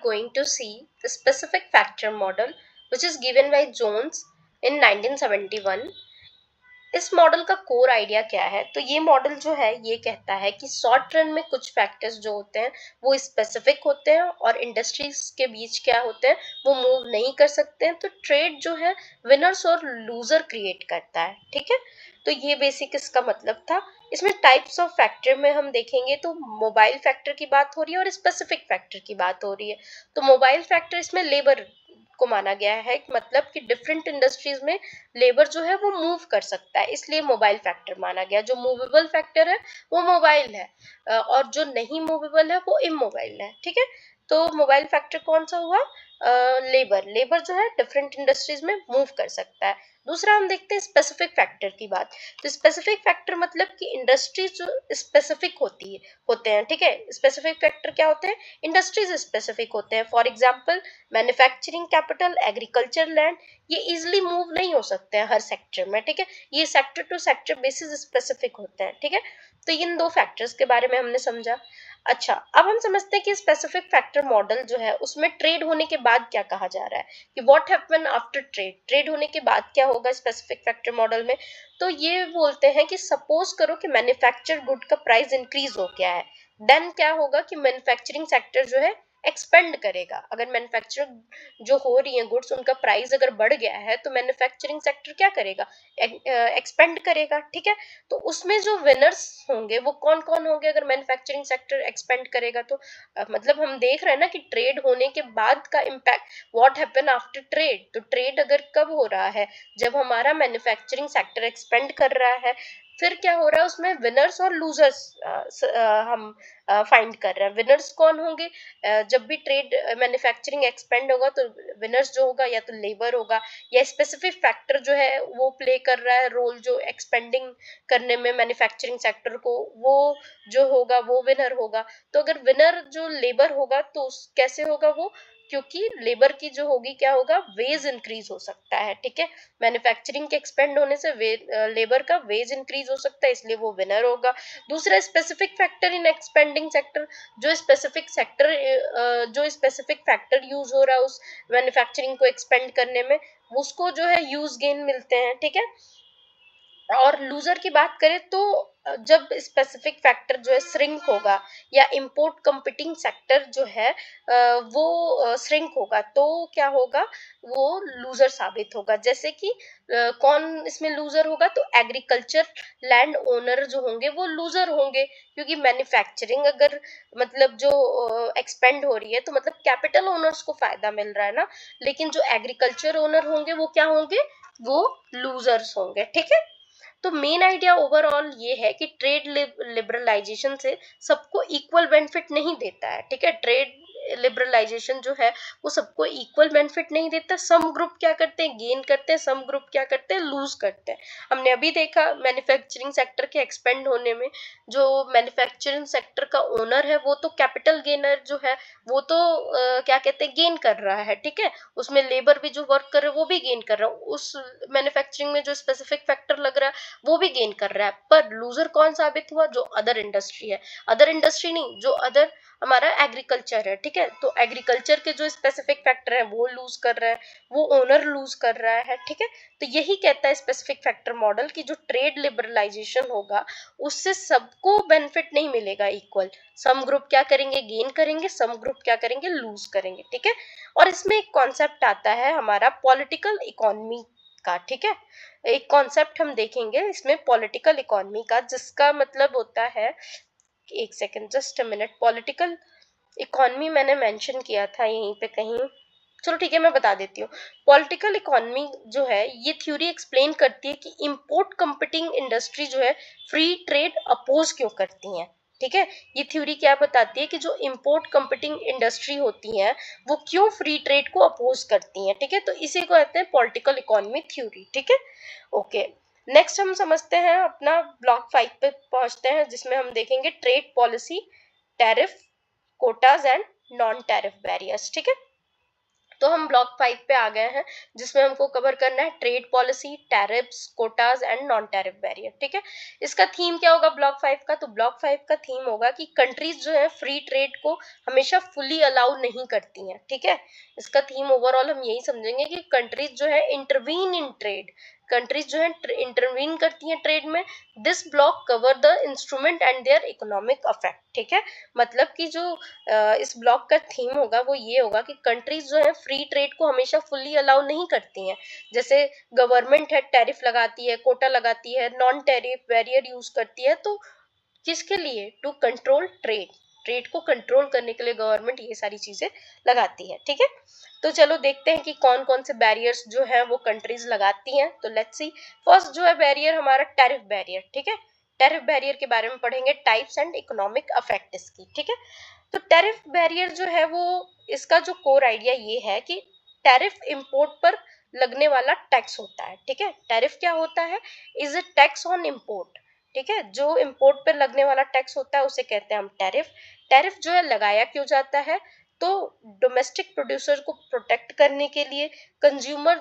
going to see the specific factor model which is given by Jones in 1971. इस model का core idea क्या है? तो ये मॉडल जो है ये कहता है कि शॉर्ट रन में कुछ फैक्टर्स जो होते हैं वो स्पेसिफिक होते हैं और इंडस्ट्रीज के बीच क्या होते हैं वो मूव नहीं कर सकते हैं। तो ट्रेड जो है विनर्स और लूजर क्रिएट करता है। ठीक है, तो ये बेसिक इसका मतलब था। इसमें टाइप्स ऑफ फैक्टर में हम देखेंगे तो मोबाइल फैक्टर की बात हो रही है और स्पेसिफिक फैक्टर की बात हो रही है। तो मोबाइल फैक्टर इसमें लेबर को माना गया है, मतलब कि डिफरेंट इंडस्ट्रीज में लेबर जो है वो मूव कर सकता है, इसलिए मोबाइल फैक्टर माना गया। जो मूवेबल फैक्टर है वो मोबाइल है और जो नहीं मूवेबल है वो इमोबाइल है। ठीक है, तो मोबाइल फैक्टर कौन सा हुआ? लेबर। लेबर जो है डिफरेंट इंडस्ट्रीज में मूव कर सकता है। दूसरा हम देखते हैं स्पेसिफिक फैक्टर की बात। तो स्पेसिफिक फैक्टर मतलब कि इंडस्ट्रीज जो स्पेसिफिक होते हैं। ठीक है, स्पेसिफिक फैक्टर क्या होते हैं? इंडस्ट्रीज स्पेसिफिक होते हैं। For example manufacturing capital, agriculture land, ये इजिली मूव नहीं हो सकते हैं हर सेक्टर में। ठीक है, ये sector to sector basis specific होते हैं। ठीक है, तो इन दो फैक्टर्स के बारे में हमने समझा। अच्छा, अब हम समझते हैं कि स्पेसिफिक फैक्टर मॉडल जो है उसमें ट्रेड होने के बाद क्या कहा जा रहा है कि what happen after trade. Trade होने के बाद क्या होगा स्पेसिफिक फैक्टर मॉडल में? तो ये बोलते हैं कि सपोज करो कि मैन्युफैक्चर गुड का प्राइस इंक्रीज हो गया है, देन क्या होगा कि मैन्युफैक्चरिंग सेक्टर जो है एक्सपेंड करेगा। अगर मैन्युफैक्चर जो हो रही है गुड्स उनका प्राइस अगर बढ़ गया है तो मैन्युफैक्चरिंग सेक्टर क्या करेगा? एक्सपेंड करेगा। ठीक है, तो उसमें जो विनर्स होंगे वो कौन कौन होंगे अगर मैन्युफैक्चरिंग सेक्टर एक्सपेंड करेगा तो? मतलब हम देख रहे हैं ना कि ट्रेड होने के बाद का impact, what happen after trade. तो ट्रेड अगर कब हो रहा है? जब हमारा मैन्युफैक्चरिंग सेक्टर एक्सपेंड कर रहा है। फिर क्या हो रहा है उसमें? विनर्स और लूजर्स हम फाइंड कर रहे हैं। विनर्स कौन होंगे? जब भी ट्रेड मैन्युफैक्चरिंग एक्सपेंड होगा तो विनर्स जो होगा या तो लेबर होगा या स्पेसिफिक फैक्टर जो है वो प्ले कर रहा है रोल जो एक्सपेंडिंग करने में मैन्युफैक्चरिंग सेक्टर को, वो जो होगा वो विनर होगा। तो अगर विनर जो लेबर होगा तो कैसे होगा वो? क्योंकि लेबर की जो होगी क्या होगा? वेज इंक्रीज हो सकता है। ठीक है, मैन्युफैक्चरिंग के एक्सपेंड होने से लेबर का वेज इंक्रीज हो सकता है, इसलिए वो विनर होगा। दूसरा specific factor in expanding sector, जो स्पेसिफिक फैक्टर यूज हो रहा है उस मैन्युफैक्चरिंग को एक्सपेंड करने में, उसको जो है यूज गेन मिलते हैं। ठीक है, और लूजर की बात करें तो जब स्पेसिफिक फैक्टर जो है श्रिंक होगा या इंपोर्ट कंपीटिंग सेक्टर जो है वो श्रिंक होगा तो क्या होगा? वो लूजर साबित होगा। जैसे कि कौन इसमें लूजर होगा? तो एग्रीकल्चर लैंड ओनर जो होंगे वो लूजर होंगे, क्योंकि मैन्युफैक्चरिंग अगर मतलब जो एक्सपेंड हो रही है तो मतलब कैपिटल ओनर्स को फायदा मिल रहा है ना, लेकिन जो एग्रीकल्चर ओनर होंगे वो क्या होंगे? वो लूजर्स होंगे। ठीक है, तो मेन आइडिया ओवरऑल ये है कि ट्रेड लिबरलाइजेशन से सबको इक्वल बेनिफिट नहीं देता है। ठीक है, ट्रेड लिबरलाइजेशन जो है वो सबको इक्वल बेनिफिट नहीं देता। सम ग्रुप क्या करते हैं? गेन करते हैं, सम ग्रुप क्या करते हैं? लूज करते हैं। हमने अभी देखा मैन्युफैक्चरिंग सेक्टर के एक्सपेंड होने में जो मैन्युफैक्चरिंग सेक्टर का ओनर है वो तो कैपिटल गेनर जो है वो तो क्या कहते हैं गेन कर रहा है। ठीक है, उसमें लेबर भी जो वर्क कर रहे हैं वो भी गेन कर रहा है। उस मैन्युफैक्चरिंग में जो स्पेसिफिक फैक्टर लग रहा है वो भी गेन कर रहा है। पर लूजर कौन साबित हुआ? जो अदर इंडस्ट्री है। अदर इंडस्ट्री नहीं, जो अदर हमारा एग्रीकल्चर है। ठीक है, तो एग्रीकल्चर के जो स्पेसिफिक फैक्टर है वो लूज कर रहा है, वो ओनर लूज कर रहा है। ठीक है, तो यही कहता है स्पेसिफिक फैक्टर मॉडल की जो ट्रेड लिबरलाइजेशन होगा उससे सबको बेनिफिट नहीं मिलेगा इक्वल। सम ग्रुप क्या करेंगे? गेन करेंगे, सम ग्रुप क्या करेंगे? लूज करेंगे। ठीक है, और इसमें एक कॉन्सेप्ट आता है हमारा पॉलिटिकल इकोनॉमी का। ठीक है, एक कॉन्सेप्ट हम देखेंगे इसमें पॉलिटिकल इकोनॉमी का, जिसका मतलब होता है, एक second just a minute, political economy मैंने मेंशन किया था यहीं पे कहीं। चलो ठीक है, मैं बता देती हूँ। पॉलिटिकल इकोनॉमी जो है ये थ्योरी एक्सप्लेन करती है कि इंपोर्ट कंपीटिंग इंडस्ट्री जो है फ्री ट्रेड अपोज क्यों करती हैं। ठीक है, ये थ्योरी क्या बताती है कि जो इंपोर्ट कंपीटिंग इंडस्ट्री होती हैं वो क्यों फ्री ट्रेड को अपोज करती हैं। ठीक है, तो इसी को कहते हैं पॉलिटिकल इकोनॉमी थ्योरी। ठीक है, ओके। नेक्स्ट हम समझते हैं अपना ब्लॉक 5 पे पहुंचते हैं, जिसमें हम देखेंगे trade policy, tariff, Kota's and non tariff barriers. ठीक है, तो हम ब्लॉक 5 पे आ गए हैं, जिसमें हमको कवर करना है trade policy, tariffs, Kota's and non tariff barrier. ठीक है, इसका थीम क्या होगा ब्लॉक 5 का? तो ब्लॉक 5 का थीम होगा कि कंट्रीज जो है फ्री ट्रेड को हमेशा फुली अलाउ नहीं करती हैं। ठीक है, इसका थीम ओवरऑल हम यही समझेंगे कि कंट्रीज जो है इंटरवीन इन ट्रेड, कंट्रीज जो है इंटरवीन करती हैं ट्रेड में। This block cover the instrument and their economic affect. ठीक है, मतलब कि जो इस ब्लॉक का थीम होगा वो ये होगा कि कंट्रीज जो है फ्री ट्रेड को हमेशा फुल्ली अलाउ नहीं करती हैं। जैसे गवर्नमेंट है टैरिफ लगाती है, कोटा लगाती है, नॉन टैरिफ बैरियर यूज करती है, तो किसके लिए? टू कंट्रोल ट्रेड, ट्रेड को कंट्रोल करने के लिए गवर्नमेंट ये सारी चीजें लगाती है। ठीक है, तो चलो देखते हैं कि कौन कौन से बैरियर्स जो है वो कंट्रीज लगाती हैं। तो लेट्स सी, फर्स्ट जो है बैरियर हमारा टैरिफ बैरियर। ठीक है, टैरिफ बैरियर के बारे में पढ़ेंगे, टाइप्स एंड इकोनॉमिक अफेक्ट इसकी। ठीक है, तो टैरिफ बैरियर जो है वो, इसका जो कोर आइडिया ये है कि टैरिफ इंपोर्ट पर लगने वाला टैक्स होता है। ठीक है, टैरिफ क्या होता है? Is a tax on import. ठीक है, जो इंपोर्ट पर लगने वाला टैक्स होता है उसे कहते हैं हम टैरिफ। टैरिफ जो है लगाया क्यों जाता है? तो डोमेस्टिक प्रोड्यूसर को प्रोटेक्ट करने के लिए, कंज्यूमर,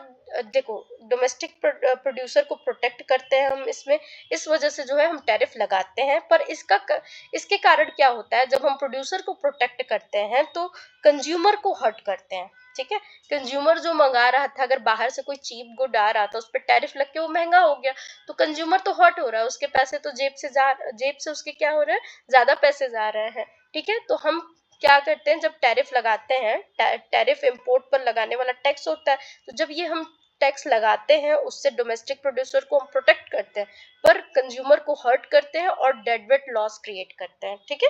देखो डोमेस्टिक प्रोड्यूसर को प्रोटेक्ट करते हैं हम इसमें, इस वजह से जो है हम टैरिफ लगाते हैं। पर इसके कारण क्या होता है? जब हम प्रोड्यूसर को प्रोटेक्ट करते हैं तो कंज्यूमर को हर्ट करते हैं। ठीक है, कंज्यूमर जो मंगा रहा था, अगर बाहर से कोई चीप गुड आ रहा था, उस पर टैरिफ लग के वो महंगा हो गया, तो कंज्यूमर तो हर्ट हो रहा है, उसके पैसे तो जेब से उसके क्या हो रहे हैं? ज्यादा पैसे जा रहे हैं। ठीक है, तो हम क्या करते हैं, जब टैरिफ लगाते हैं, टैरिफ इंपोर्ट पर लगाने वाला टैक्स होता है, तो जब ये हम टैक्स लगाते हैं उससे डोमेस्टिक प्रोड्यूसर को हम प्रोटेक्ट करते हैं, पर कंज्यूमर को हर्ट करते हैं और डेडवेट लॉस क्रिएट करते हैं। ठीक है,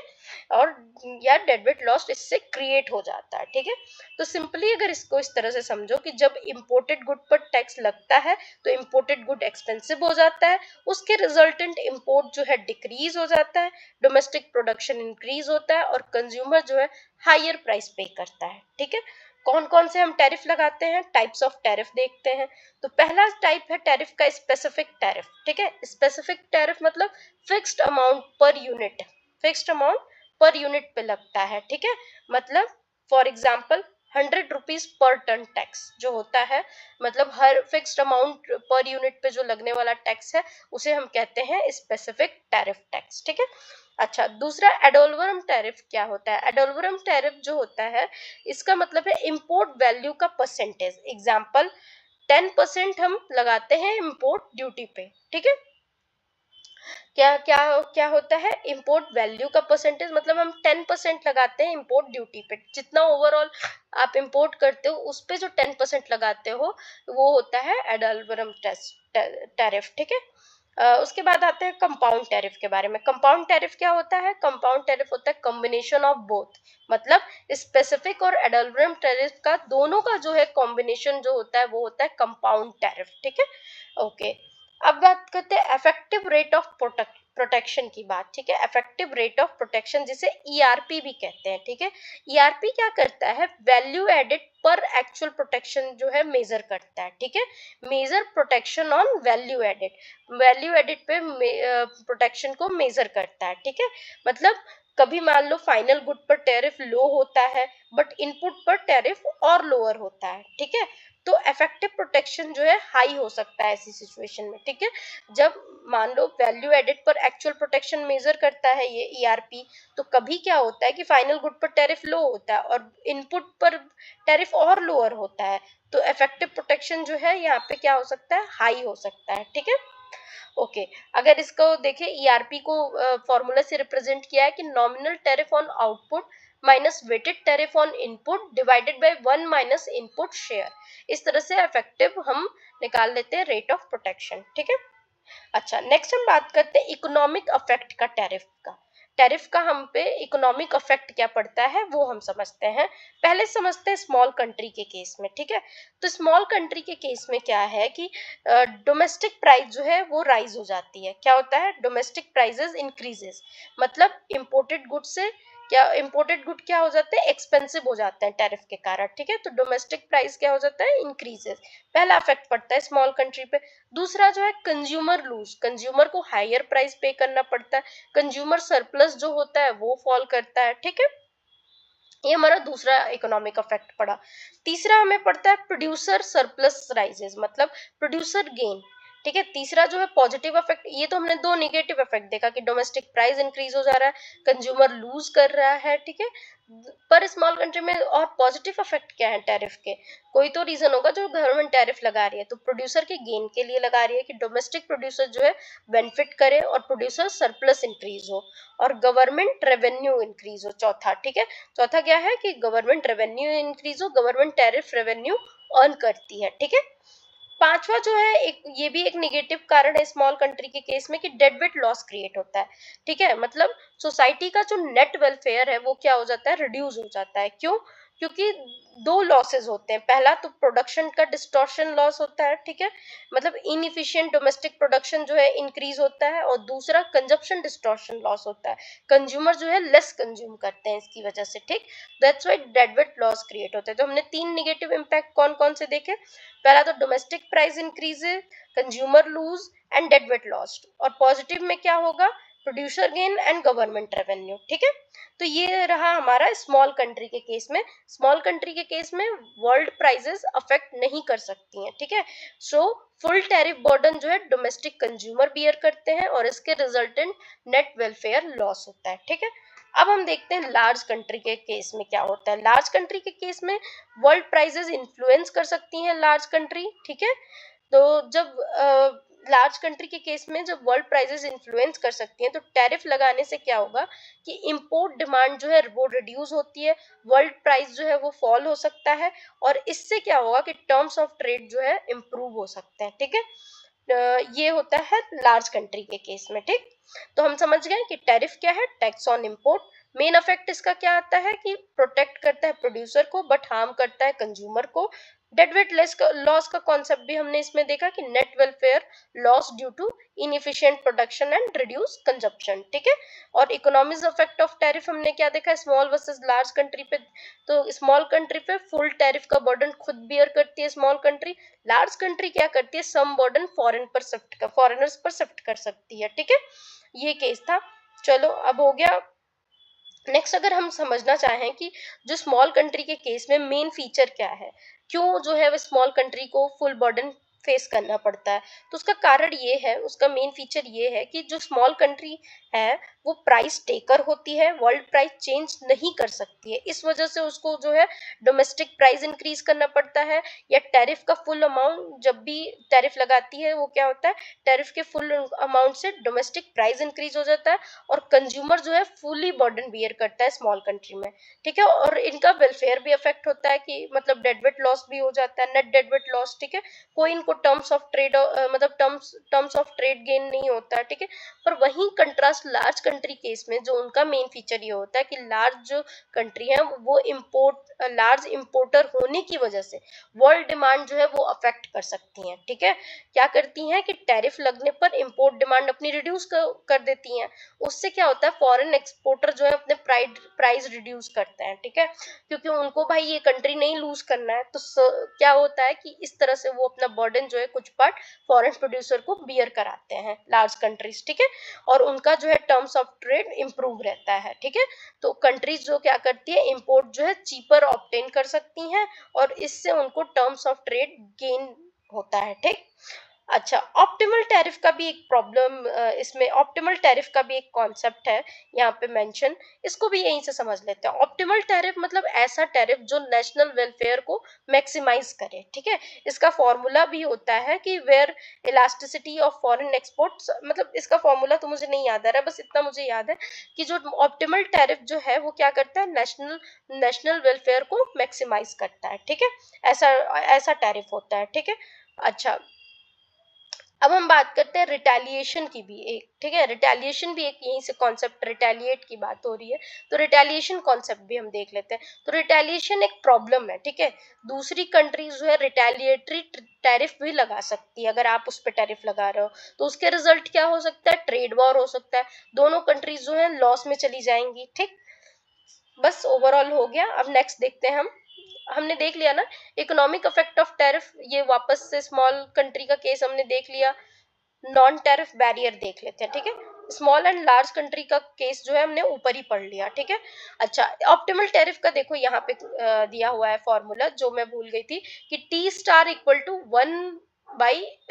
और या डेडवेट लॉस इससे क्रिएट हो जाता है। ठीक है, तो सिंपली अगर इसको इस तरह से समझो कि जब इंपोर्टेड गुड पर टैक्स लगता है तो इंपोर्टेड गुड एक्सपेंसिव हो जाता है, उसके रिजल्टेंट इंपोर्ट जो है डिक्रीज हो जाता है, डोमेस्टिक प्रोडक्शन इंक्रीज होता है और कंज्यूमर जो है हायर प्राइस पे करता है। ठीक है, कौन कौन से हम टैरिफ लगाते हैं? टाइप्स ऑफ टैरिफ देखते हैं। तो पहला टाइप है टैरिफ का स्पेसिफिक टैरिफ। ठीक है, स्पेसिफिक टैरिफ मतलब fixed amount per unit, fixed amount per unit पे लगता है। ठीक है, मतलब for example 100 rupees per ton tax जो होता है, मतलब हर फिक्स्ड अमाउंट पर यूनिट पे जो लगने वाला टैक्स है उसे हम कहते हैं स्पेसिफिक टैरिफ टैक्स। ठीक है, अच्छा, दूसरा एडोलवरम टैरिफ क्या होता है? एडोलवरम टैरिफ जो होता है, इसका मतलब है इंपोर्ट वैल्यू का परसेंटेज। एग्जाम्पल 10% हम लगाते हैं इंपोर्ट ड्यूटी पे। ठीक है, क्या क्या क्या होता है? इंपोर्ट वैल्यू का परसेंटेज, मतलब हम 10% लगाते हैं इंपोर्ट ड्यूटी पे, जितना ओवरऑल आप इंपोर्ट करते हो उस पे जो 10% लगाते हो वो होता है एडल्वरम टैरिफ। ठीक है, उसके बाद आते हैं कंपाउंड टैरिफ के बारे में। कंपाउंड टैरिफ क्या होता है? कंपाउंड टैरिफ होता है कॉम्बिनेशन ऑफ बोथ, मतलब स्पेसिफिक और एडल्वरम टैरिफ का दोनों का जो है कॉम्बिनेशन जो होता है वो होता है कंपाउंड टैरिफ। ठीक है, ओके, अब बात करते हैं इफेक्टिव रेट ऑफ प्रोटेक्शन की बात। ठीक है, इफेक्टिव रेट ऑफ प्रोटेक्शन जिसे ईआरपी भी कहते हैं। ठीक है, ईआरपी क्या करता है? वैल्यू एडेड पर एक्चुअल प्रोटेक्शन जो है मेजर करता है। ठीक है, measure protection on value added, value added पे प्रोटेक्शन को मेजर करता है। ठीक है, मतलब कभी मान लो फाइनल गुड पर टैरिफ लो होता है बट इनपुट पर टैरिफ और लोअर होता है। ठीक है, तो इफेक्टिव प्रोटेक्शन जो है हाई हो सकता है ऐसी सिचुएशन में। ठीक है, जब मान लो वैल्यू एडेड पर एक्चुअल प्रोटेक्शन मेजर करता है ये ईआरपी, तो कभी क्या होता है कि फाइनल गुड पर टैरिफ लो होता है और इनपुट पर टैरिफ और लोअर होता है, तो इफेक्टिव प्रोटेक्शन जो है यहाँ पे क्या हो सकता है? हाई हो सकता है। ठीक है, ओके, अगर इसको देखें, ईआरपी को फॉर्मूला से रिप्रेजेंट किया है कि nominal tariff on output minus weighted tariff on input divided by 1 minus input share. इस तरह से इफेक्टिव हम निकाल लेते हैं रेट ऑफ प्रोटेक्शन। ठीक है, अच्छा, नेक्स्ट हम बात करते हैं इकोनॉमिक अफेक्ट का टैरिफ का। टैरिफ का हम पे इकोनॉमिक अफेक्ट क्या पड़ता है वो हम समझते हैं। पहले समझते हैं स्मॉल कंट्री के केस में। ठीक है, तो स्मॉल कंट्री के केस में क्या है कि डोमेस्टिक प्राइस जो है वो राइज हो जाती है। क्या होता है? डोमेस्टिक प्राइसेस इंक्रीजेस, मतलब इंपोर्टेड गुड से इंपोर्टेड गुड क्या हो जाते हैं? एक्सपेंसिव हो जाते हैं टैरिफ के कारण। ठीक है, तो डोमेस्टिक प्राइस क्या हो जाता है? इंक्रीजेस। पहला इफेक्ट पड़ता है स्मॉल कंट्री पे। दूसरा जो है कंज्यूमर लूज, कंज्यूमर को हायर प्राइस पे करना पड़ता है, कंज्यूमर सरप्लस जो होता है वो फॉल करता है। ठीक है, ये हमारा दूसरा इकोनॉमिक इफेक्ट पड़ा। तीसरा हमें पड़ता है प्रोड्यूसर सरप्लस राइजेस, मतलब प्रोड्यूसर गेन। ठीक है, तीसरा जो है पॉजिटिव इफेक्ट, ये तो हमने दो नेगेटिव इफेक्ट देखा कि डोमेस्टिक प्राइस इंक्रीज हो जा रहा है, कंज्यूमर लूज कर रहा है। ठीक है, पर स्मॉल कंट्री में और पॉजिटिव इफेक्ट क्या है टैरिफ के? कोई तो रीजन होगा जो गवर्नमेंट टैरिफ लगा रही है, तो प्रोड्यूसर के गेन के लिए लगा रही है कि डोमेस्टिक प्रोड्यूसर जो है बेनिफिट करे और प्रोड्यूसर सरप्लस इंक्रीज हो और गवर्नमेंट रेवेन्यू इंक्रीज हो। चौथा, ठीक है, चौथा क्या है कि गवर्नमेंट रेवेन्यू इंक्रीज हो, गवर्नमेंट टैरिफ रेवेन्यू अर्न करती है। ठीक है, पांचवा जो है एक, ये भी एक निगेटिव कारण है स्मॉल कंट्री के केस में कि डेडवेट लॉस क्रिएट होता है। ठीक है, मतलब सोसाइटी का जो नेट वेलफेयर है वो क्या हो जाता है, रिड्यूस हो जाता है। क्यों? क्योंकि दो लॉसेस होते हैं, पहला तो प्रोडक्शन का डिस्टॉर्शन लॉस होता है। ठीक है, मतलब इनइफिशिएंट डोमेस्टिक प्रोडक्शन जो है इंक्रीज होता है, और दूसरा कंजप्शन डिस्टॉर्शन लॉस होता है, कंज्यूमर जो है लेस कंज्यूम करते हैं इसकी वजह से। ठीक, that's why deadweight loss create होते हैं। तो हमने तीन निगेटिव इम्पैक्ट कौन कौन से देखे? पहला तो domestic price increases, consumer lose and deadweight lost, और पॉजिटिव में क्या होगा, producer gain and government revenue. ठीक है, तो ये रहा हमारा स्मॉल कंट्री के केस में। स्मॉल कंट्री के केस में वर्ल्ड प्राइसेस अफेक्ट नहीं कर सकती हैं। ठीक है, सो फुल टैरिफ बर्डन जो है डोमेस्टिक कंज्यूमर बियर करते हैं और इसके रिजल्टेंट नेट वेलफेयर लॉस होता है। ठीक है, अब हम देखते हैं लार्ज कंट्री के केस में क्या होता है। लार्ज कंट्री के केस में वर्ल्ड प्राइसेस इन्फ्लुएंस कर सकती हैं लार्ज कंट्री। ठीक है, तो जब लार्ज कंट्री के केस में जब वर्ल्ड प्राइसेस इन्फ्लुएंस कर सकती हैं, तो टैरिफ लगाने से क्या होगा कि इंपोर्ट डिमांड जो है वो रिड्यूस होती है, वर्ल्ड प्राइस जो है वो फॉल हो सकता है, और इससे क्या होगा कि टर्म्स ऑफ ट्रेड जो है इम्प्रूव हो सकते हैं। ठीक है, ये होता है लार्ज कंट्री के केस में। ठीक, तो हम समझ गए कि टैरिफ क्या है, tax on import. Main effect इसका क्या आता है कि प्रोटेक्ट करता है प्रोड्यूसर को बट हार्म करता है कंज्यूमर को। डेडवेट लॉस का कॉन्सेप्ट भी हमने इसमें देखा कि net welfare loss due to inefficient production and reduce consumption. ठीक है, और इकोनॉमिक इफेक्ट ऑफ टैरिफ हमने क्या देखा, स्मॉल वर्सेस लार्ज कंट्री पे। तो स्मॉल कंट्री पे फुल टैरिफ का बर्डन खुद बियर करती है स्मॉल कंट्री, लार्ज कंट्री क्या करती है, सम बर्डन फॉरेनर्स पर शिफ्ट कर सकती है। ठीक है, ये केस था। चलो अब हो गया। नेक्स्ट अगर हम समझना चाहें कि जो स्मॉल कंट्री के केस में मेन फीचर क्या है, क्यों जो है वो स्मॉल कंट्री को फुल बर्डन फेस करना पड़ता है, तो उसका कारण ये है, उसका मेन फीचर ये है कि जो स्मॉल कंट्री है वो प्राइस टेकर होती है, वर्ल्ड प्राइस चेंज नहीं कर सकती है, इस वजह से उसको जो है डोमेस्टिक प्राइस इंक्रीज करना पड़ता है, या टैरिफ का फुल अमाउंट जब भी टैरिफ लगाती है वो क्या होता है, टैरिफ के फुल अमाउंट से डोमेस्टिक प्राइस इंक्रीज हो जाता है, और कंज्यूमर जो है फुली बर्डन बियर करता है स्मॉल कंट्री में। ठीक है, और इनका वेलफेयर भी अफेक्ट होता है कि मतलब डेडवेट लॉस भी हो जाता है, नेट डेडवेट लॉस। ठीक है, कोई इनको टर्म्स ऑफ ट्रेड मतलब टर्म्स ऑफ ट्रेड गेन नहीं होता है। ठीक है, पर वहीं कंट्रास्ट लार्ज कंट्री केस में जो उनका मेन फीचर ये होता है कि लार्ज जो कंट्री है वो लार्ज इंपोर्टर होने की वजह से वर्ल्ड डिमांड जो है वो अफेक्ट कर सकती हैं। ठीक है, क्या करती हैं कि टैरिफ लगने पर इंपोर्ट डिमांड अपनी रिड्यूस कर देती हैं, उससे क्या होता है फॉरेन एक्सपोर्टर जो है अपने प्राइस रिड्यूस करते हैं। ठीक है, क्योंकि उनको भाई ये कंट्री नहीं लूज करना है, तो क्या होता है कि इस तरह से वो अपना बर्डन जो है कुछ पार्ट फॉरेन प्रोड्यूसर को बियर कराते हैं लार्ज कंट्रीज। ठीक है, और उनका जो है टर्म्स ऑफ ट्रेड इंप्रूव रहता है। ठीक है, तो कंट्रीज जो क्या करती है इंपोर्ट जो है चीपर ऑब्टेन कर सकती हैं, और इससे उनको टर्म्स ऑफ ट्रेड गेन होता है। ठीक, अच्छा, ऑप्टिमल टैरिफ का भी एक प्रॉब्लम, इसमें ऑप्टिमल टैरिफ का भी एक कॉन्सेप्ट है यहाँ पे मेंशन, इसको भी यहीं से समझ लेते हैं। ऑप्टिमल टैरिफ मतलब ऐसा टैरिफ जो नेशनल वेलफेयर को मैक्सिमाइज करे। ठीक है, इसका फॉर्मूला भी होता है कि where elasticity of foreign exports, मतलब इसका फॉर्मूला तो मुझे नहीं याद आ रहा है, बस इतना मुझे याद है कि जो ऑप्टिमल टैरिफ जो है वो क्या करता है, नेशनल वेलफेयर को मैक्सिमाइज करता है। ठीक है, ऐसा ऐसा टैरिफ होता है। ठीक है, अच्छा, अब हम बात करते हैं रिटेलिएशन की भी एक। ठीक है, रिटेलिएशन भी एक यहीं से कॉन्सेप्ट, रिटेलिएट की बात हो रही है तो रिटेलिएशन कॉन्सेप्ट भी हम देख लेते हैं। तो रिटेलिएशन एक प्रॉब्लम है। ठीक है, दूसरी कंट्रीज जो है रिटेलिएटरी टैरिफ भी लगा सकती है, अगर आप उस पर टैरिफ लगा रहे हो तो उसके रिजल्ट क्या हो सकता है, ट्रेड वॉर हो सकता है, दोनों कंट्रीज जो है लॉस में चली जाएंगी। ठीक, बस ओवरऑल हो गया। अब नेक्स्ट देखते हैं हमने देख लिया ना इकोनॉमिक इफेक्ट ऑफ टैरिफ, ये वापस से स्मॉल कंट्री का केस हमने देख लिया। नॉन टैरिफ बैरियर देख लेते हैं। ठीक है, स्मॉल एंड लार्ज कंट्री का केस जो है हमने ऊपर ही पढ़ लिया, ठीक है। अच्छा, ऑप्टिमल टैरिफ का देखो यहाँ पे दिया हुआ है फॉर्मूला, जो मैं भूल गई थी, कि T star equal to 1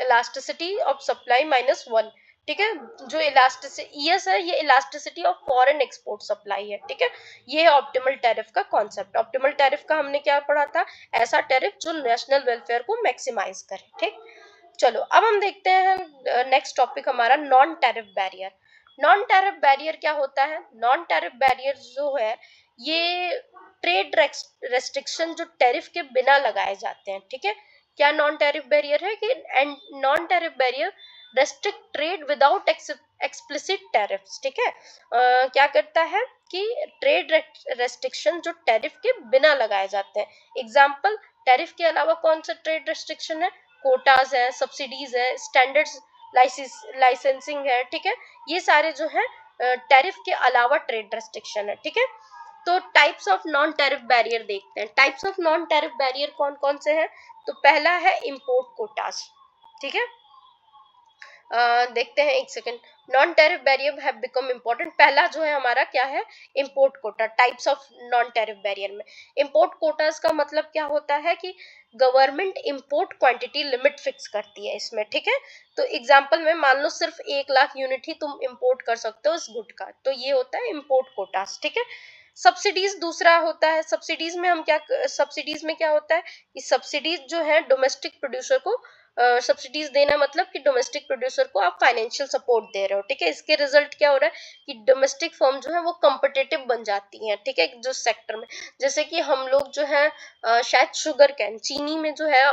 elasticity of supply minus 1, ठीक है। जो इलास्टिसिटी ईएस है, ये elasticity of foreign export supply है, ठीक है। ये है ऑप्टिमल टैरिफ का कॉन्सेप्ट। ऑप्टिमल टैरिफ का हमने क्या पढ़ा था, ऐसा टैरिफ जो नेशनल वेलफेयर को मैक्सिमाइज करे, ठीक। चलो अब हम देखते हैं नेक्स्ट टॉपिक हमारा non tariff barrier. Non tariff barrier क्या होता है? नॉन टैरिफ बैरियर जो है ये ट्रेड रेस्ट्रिक्शन जो टैरिफ के बिना लगाए जाते हैं, ठीक है। क्या नॉन टैरिफ बैरियर है कि and non tariff barrier restrict trade without explicit tariffs, ठीक है। क्या करता है कि ट्रेड रेस्ट्रिक्शन जो टैरिफ के बिना लगाए जाते हैं। एग्जाम्पल, टैरिफ के अलावा कौन सा ट्रेड रेस्ट्रिक्शन है? कोटाज है, सब्सिडीज है, स्टैंडर्ड्स लाइसेंसिंग है, ठीक है। ये सारे जो है टैरिफ के अलावा ट्रेड रेस्ट्रिक्शन है, ठीक है। तो types of non tariff barrier देखते हैं। Types of non tariff barrier कौन कौन से हैं? तो पहला है इम्पोर्ट कोटाज, ठीक है। देखते हैं एक second. Non tariff barrier have become important. पहला जो है हमारा क्या है? Import quota. Types of non tariff barrier में इम्पोर्ट कोटास का मतलब क्या होता है कि government import quantity limit fix करती है इसमें, ठीक है। तो एग्जांपल में मान लो सिर्फ 1 लाख यूनिट ही तुम इम्पोर्ट कर सकते हो इस गुड का, तो ये होता है इम्पोर्ट कोटास, ठीक है। सब्सिडीज दूसरा होता है। सब्सिडीज में क्या होता है कि सब्सिडीज जो है डोमेस्टिक प्रोड्यूसर को सब्सिडीज देना, मतलब कि डोमेस्टिक प्रोड्यूसर को आप फाइनेंशियल सपोर्ट दे रहे हो, ठीक है। इसके रिजल्ट क्या हो रहा है कि डोमेस्टिक फर्म जो है वो कम्पिटिटिव बन जाती हैं, ठीक है, जो सेक्टर में। जैसे कि हम लोग जो है शायद शुगर कैन, चीनी में जो है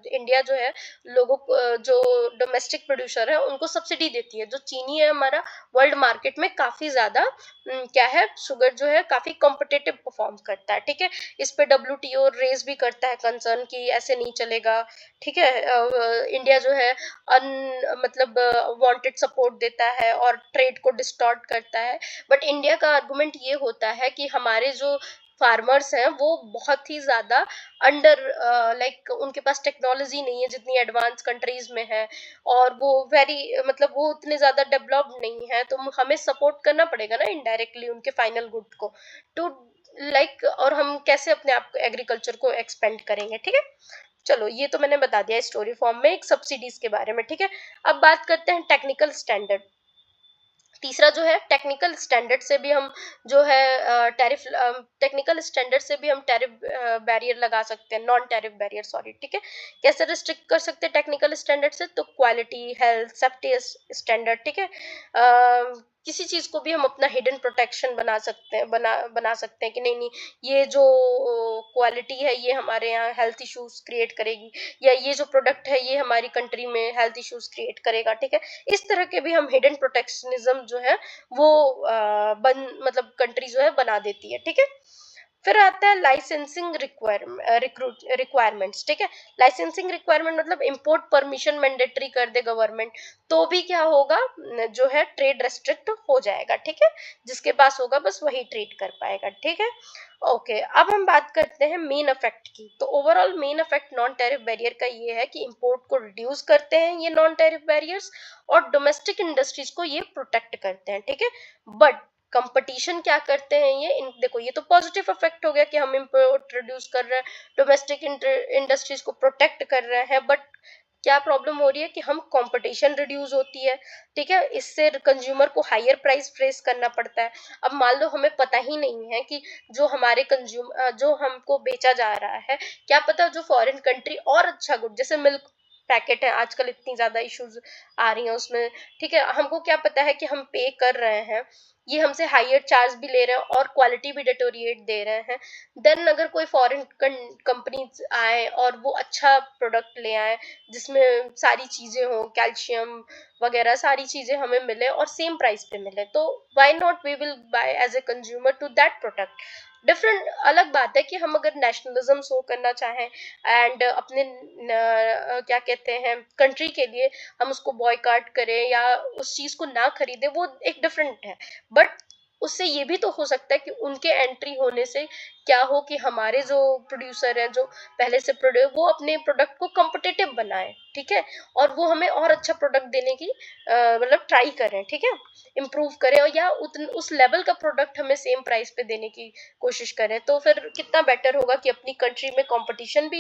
इंडिया जो है लोगों को जो डोमेस्टिक प्रोड्यूसर है उनको सब्सिडी देती है। जो चीनी है हमारा वर्ल्ड मार्केट में काफी ज्यादा क्या है, शुगर जो है काफी कॉम्पिटिटिव परफॉर्म करता है, ठीक है। इस पे WTO रेज भी करता है कंसर्न कि ऐसे नहीं चलेगा, ठीक है। इंडिया जो है मतलब वांटेड सपोर्ट देता है और ट्रेड को डिस्टॉर्ट करता है। बट इंडिया का आर्गुमेंट ये होता है कि हमारे जो फार्मर्स हैं वो बहुत ही ज्यादा अंडर लाइक उनके पास टेक्नोलॉजी नहीं है जितनी एडवांस कंट्रीज में है, और वो मतलब वो उतने ज्यादा डेवलप्ड नहीं है, तो हमें सपोर्ट करना पड़ेगा ना इनडायरेक्टली उनके फाइनल गुड को, टू और हम कैसे अपने आप एग्रीकल्चर को एक्सपेंड करेंगे, ठीक है। चलो ये तो मैंने बता दिया स्टोरी फॉर्म में एक सब्सिडीज के बारे में, ठीक है। अब बात करते हैं टेक्निकल स्टैंडर्ड। तीसरा जो है टेक्निकल स्टैंडर्ड से भी हम जो है टैरिफ टेक्निकल स्टैंडर्ड से भी हम टैरिफ बैरियर लगा सकते हैं, नॉन टैरिफ बैरियर सॉरी, ठीक है। कैसे रिस्ट्रिक्ट कर सकते हैं टेक्निकल स्टैंडर्ड से? तो क्वालिटी, हेल्थ, सेफ्टी स्टैंडर्ड, ठीक है। किसी चीज को भी हम अपना हिडन प्रोटेक्शन बना सकते हैं कि नहीं नहीं, ये जो क्वालिटी है ये हमारे यहाँ हेल्थ इश्यूज क्रिएट करेगी, या ये जो प्रोडक्ट है ये हमारी कंट्री में हेल्थ इश्यूज क्रिएट करेगा, ठीक है। इस तरह के भी हम हिडन प्रोटेक्शनिज्म जो है वो मतलब कंट्री जो है बना देती है, ठीक है। फिर आता है लाइसेंसिंग रिक्वायरमेंट्स, ठीक है। लाइसेंसिंग रिक्वायरमेंट मतलब इंपोर्ट परमिशन मैंडेटरी कर दे गवर्नमेंट, तो भी क्या होगा, जो है ट्रेड रेस्ट्रिक्ट हो जाएगा, ठीक है। जिसके पास होगा बस वही ट्रेड कर पाएगा, ठीक है। ओके, अब हम बात करते हैं मेन इफेक्ट की। तो overall main effect non tariff barrier का ये है कि इंपोर्ट को रिड्यूस करते हैं ये नॉन टैरिफ बैरियर्स, और डोमेस्टिक इंडस्ट्रीज को ये प्रोटेक्ट करते हैं, ठीक है। बट कंपटीशन क्या करते हैं ये देखो, ये तो पॉजिटिव इफेक्ट हो गया कि हम इंपोर्ट रिड्यूस कर रहे हैं, डोमेस्टिक इंडस्ट्रीज को प्रोटेक्ट कर रहे हैं, बट क्या प्रॉब्लम हो रही है कि हम कंपटीशन रिड्यूस होती है, ठीक है। इससे कंज्यूमर को हायर प्राइस फेस करना पड़ता है। अब मान लो हमें पता ही नहीं है कि जो हमारे जो हमको बेचा जा रहा है, क्या पता जो फॉरेन कंट्री और अच्छा गुड, जैसे मिल्क पैकेट है आजकल इतनी ज्यादा इश्यूज आ रही हैं उसमें, ठीक है। हमको क्या पता है कि हम पे कर रहे हैं, ये हमसे हायर चार्ज भी ले रहे हैं और क्वालिटी भी डिटोरिएट दे रहे हैं। देन अगर कोई फॉरेन कंपनीज आए और वो अच्छा प्रोडक्ट ले आए जिसमें सारी चीजें हो, कैल्शियम वगैरह सारी चीजें हमें मिले और सेम प्राइस पे मिले, तो why not we will buy as a consumer to that product. Different अलग बात है कि हम अगर नेशनलिज्म शो करना चाहें एंड अपने क्या कहते हैं कंट्री के लिए हम उसको बॉयकॉट करें या उस चीज को ना खरीदे, वो एक डिफरेंट है। बट उससे ये भी तो हो सकता है कि उनके एंट्री होने से क्या हो कि हमारे जो प्रोड्यूसर हैं जो पहले से वो अपने प्रोडक्ट को कॉम्पिटिटिव बनाए, ठीक है, और वो हमें और अच्छा प्रोडक्ट देने की मतलब ट्राई करें, ठीक है। इम्प्रूव करें और या उस लेवल का प्रोडक्ट हमें सेम प्राइस पे देने की कोशिश करें, तो फिर कितना बेटर होगा कि अपनी कंट्री में कंपटीशन भी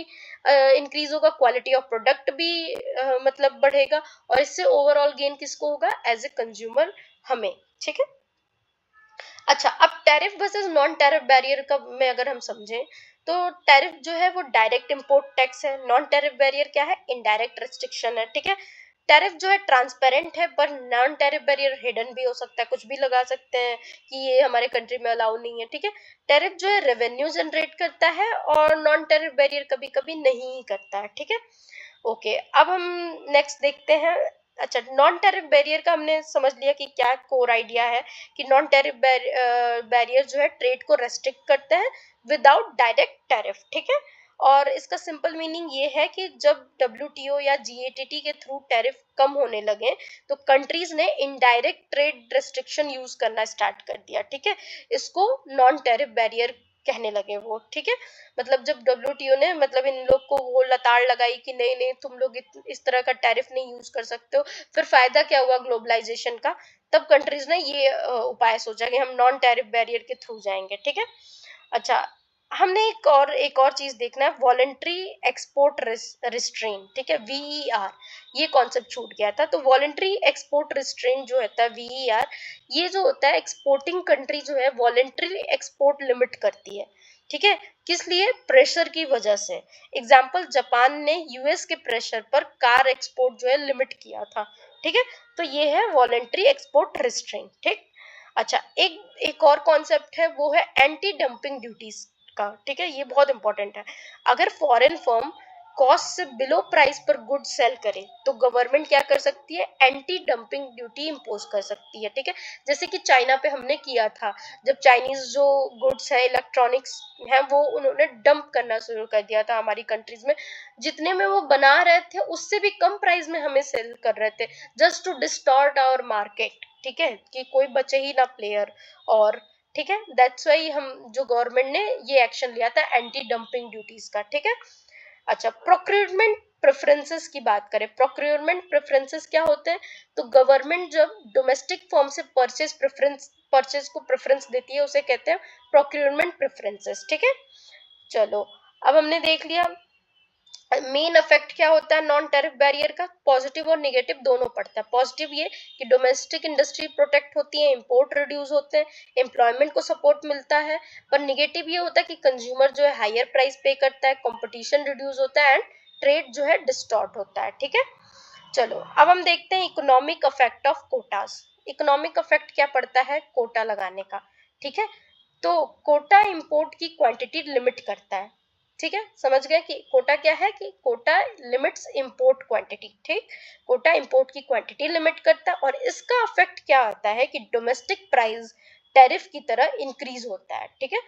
इंक्रीज होगा, क्वालिटी ऑफ प्रोडक्ट भी मतलब बढ़ेगा, और इससे ओवरऑल गेन किसको होगा, एज ए कंज्यूमर हमें। ठीक है। अच्छा, अब tariff versus non tariff barrier का में अगर हम समझें, तो टैरिफ जो है वो डायरेक्ट इंपोर्ट टैक्स है, नॉन टैरिफ बैरियर क्या है, इनडायरेक्ट रेस्ट्रिक्शन है। ठीक है। टैरिफ जो है ट्रांसपेरेंट है, पर नॉन टैरिफ बैरियर हिडन भी हो सकता है, कुछ भी लगा सकते हैं कि ये हमारे कंट्री में अलाउ नहीं है। ठीक है। टैरिफ जो है रेवेन्यू जनरेट करता है और नॉन टैरिफ बैरियर कभी कभी नहीं करता है। ठीक है। ओके, अब हम नेक्स्ट देखते हैं। अच्छा, नॉन टैरिफ बैरियर का हमने समझ लिया कि क्या कोर आइडिया है, कि नॉन टैरिफ बैरियर जो है ट्रेड को रेस्ट्रिक्ट करते हैं विदाउट डायरेक्ट टैरिफ। ठीक है। और इसका सिंपल मीनिंग ये है कि जब डब्ल्यूटीओ या जीएटीटी के थ्रू टैरिफ कम होने लगे, तो कंट्रीज ने इनडायरेक्ट ट्रेड रेस्ट्रिक्शन यूज करना स्टार्ट कर दिया। ठीक है। इसको नॉन टैरिफ बैरियर कहने लगे वो। ठीक है। मतलब जब डब्ल्यूटीओ ने मतलब इन लोग को वो लताड़ लगाई कि नहीं नहीं तुम लोग इस तरह का टैरिफ नहीं यूज कर सकते हो, फिर फायदा क्या हुआ ग्लोबलाइजेशन का, तब कंट्रीज ने ये उपाय सोचा कि हम नॉन टैरिफ बैरियर के थ्रू जाएंगे। ठीक है। अच्छा, हमने एक और चीज देखना है, वॉलेंट्री एक्सपोर्ट रिस्ट्रेन। ठीक है, वीईआर, ये कॉन्सेप्ट छूट गया था। तो वॉलेंट्री एक्सपोर्ट रिस्ट्रेन जो होता है वीईआर, ये जो होता है एक्सपोर्टिंग कंट्री जो है वॉलेंट्री एक्सपोर्ट लिमिट करती है। ठीक है। किस लिए, प्रेशर की वजह से। एग्जाम्पल, जापान ने यूएस के प्रेशर पर कार एक्सपोर्ट जो है लिमिट किया था। ठीक है। तो ये है वॉलेंट्री एक्सपोर्ट रिस्ट्रेन। ठीक। अच्छा, एक एक और कॉन्सेप्ट है, वो है एंटी डंपिंग ड्यूटीज का। ठीक है, ये बहुत इंपॉर्टेंट है। अगर फॉरेन फर्म कॉस्ट से बिलो प्राइस पर गुड सेल करे, तो गवर्नमेंट क्या कर सकती है, एंटी डंपिंग ड्यूटी इंपोज कर सकती है। ठीक है। जैसे कि चाइना पे हमने किया था, जब चाइनीज जो गुड्स है, इलेक्ट्रॉनिक्स है, वो उन्होंने डंप करना शुरू कर दिया था हमारी कंट्रीज में, जितने में वो बना रहे थे उससे भी कम प्राइस में हमें सेल कर रहे थे, just to distort our market. ठीक है, कि कोई बचे ही ना प्लेयर। और ठीक है, दैट्स वाई हम जो गवर्नमेंट ने ये एक्शन लिया था एंटी डंपिंग ड्यूटीज का। ठीक है। अच्छा, प्रोक्योरमेंट प्रेफरेंसेस की बात करें, प्रोक्योरमेंट प्रेफरेंसेस क्या होते हैं, तो गवर्नमेंट जब डोमेस्टिक फॉर्म से परचेज को प्रेफरेंस देती है, उसे कहते हैं प्रोक्योरमेंट प्रेफरेंसेस। ठीक है। चलो, अब हमने देख लिया मेन इफेक्ट क्या होता है नॉन टैरिफ बैरियर का, पॉजिटिव और नेगेटिव दोनों पड़ता है। पॉजिटिव ये कि डोमेस्टिक इंडस्ट्री प्रोटेक्ट होती है, इंपोर्ट रिड्यूस होते हैं, एम्प्लॉयमेंट को सपोर्ट मिलता है। पर नेगेटिव ये होता है कि कंज्यूमर जो है हायर प्राइस पे करता है, कंपटीशन रिड्यूस होता है, एंड ट्रेड जो है डिस्टॉर्ट होता है। ठीक है। चलो, अब हम देखते हैं economic effect of quotas. Economic effect क्या पड़ता है कोटा लगाने का। ठीक है। तो कोटा इंपोर्ट की क्वांटिटी लिमिट करता है। ठीक है, समझ गए कि कोटा क्या है, कि कोटा लिमिट्स इंपोर्ट क्वांटिटी। ठीक, कोटा इंपोर्ट की क्वांटिटी लिमिट करता है, और इसका इफेक्ट क्या आता है कि डोमेस्टिक प्राइस टैरिफ की तरह इंक्रीज होता है। ठीक है।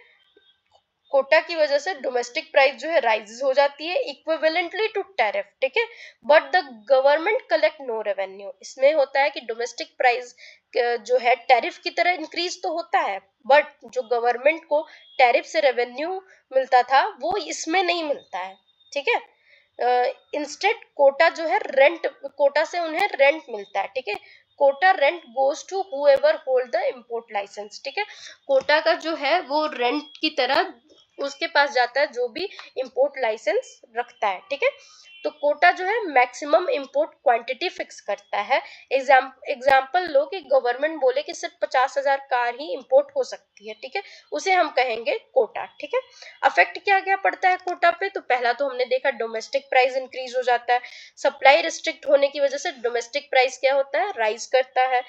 कोटा की वजह से डोमेस्टिक प्राइस जो है राइज हो जाती है इक्विवेलेंटली टू टैरिफ। ठीक है। But the government collect no revenue. इसमें होता है कि डोमेस्टिक प्राइस जो है टैरिफ की तरह इंक्रीज तो होता है, बट जो गवर्नमेंट को टैरिफ से रेवेन्यू मिलता था वो इसमें नहीं मिलता है। ठीक है। इंस्टेड कोटा जो है रेंट, कोटा से उन्हें रेंट मिलता है। ठीक है। Quota rent goes to whoever hold the import licence. ठीक है। कोटा का जो है वो रेंट की तरह उसके पास जाता है जो भी इंपोर्ट लाइसेंस रखता है। ठीक है। तो कोटा जो है मैक्सिमम इंपोर्ट क्वांटिटी फिक्स करता है। एग्जाम्पल लो कि गवर्नमेंट बोले कि सिर्फ 50,000 कार ही इंपोर्ट हो सकती है। ठीक है, उसे हम कहेंगे कोटा। ठीक है। अफेक्ट क्या क्या पड़ता है कोटा पे, तो पहला तो हमने देखा डोमेस्टिक प्राइस इंक्रीज हो जाता है। सप्लाई रिस्ट्रिक्ट होने की वजह से डोमेस्टिक प्राइस क्या होता है, राइज करता है।